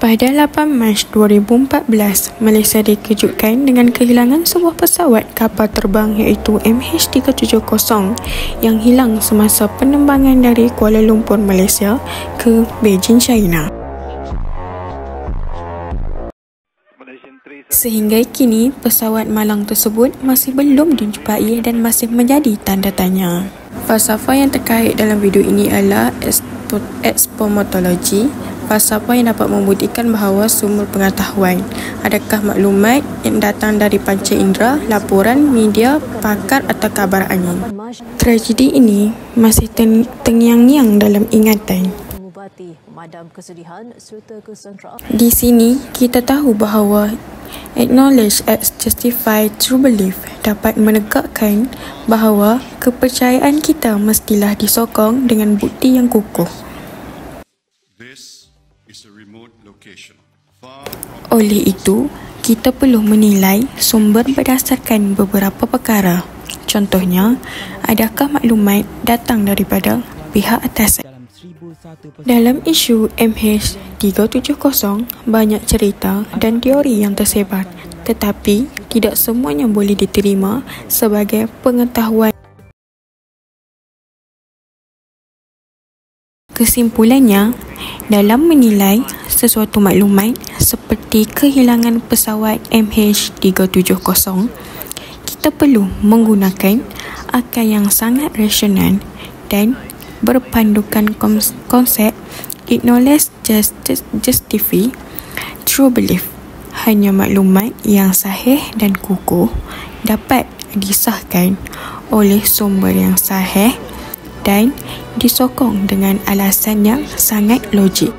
Pada 8 Mac 2014, Malaysia dikejutkan dengan kehilangan sebuah pesawat kapal terbang iaitu MH370 yang hilang semasa penerbangan dari Kuala Lumpur, Malaysia ke Beijing, China. Sehingga kini, pesawat malang tersebut masih belum dijumpai dan masih menjadi tanda tanya. Falsafah yang terkait dalam video ini adalah epistemologi, falsafah yang dapat membuktikan bahawa sumber pengetahuan adakah maklumat yang datang dari panca indera, laporan, media, pakar atau kabar angin. Tragedi ini masih terngiang-ngiang dalam ingatan. Di sini, kita tahu bahawa acknowledge as justify true belief dapat menegakkan bahawa kepercayaan kita mestilah disokong dengan bukti yang kukuh. Oleh itu, kita perlu menilai sumber berdasarkan beberapa perkara. Contohnya, adakah maklumat datang daripada pihak atasan? Dalam isu MH370, banyak cerita dan teori yang tersebar, tetapi tidak semuanya boleh diterima sebagai pengetahuan. Kesimpulannya, dalam menilai sesuatu maklumat seperti kehilangan pesawat MH370, kita perlu menggunakan akal yang sangat rasional dan berpandukan konsep acknowledge justify true belief. Hanya maklumat yang sahih dan kukuh dapat disahkan oleh sumber yang sahih dan disokong dengan alasan yang sangat logik.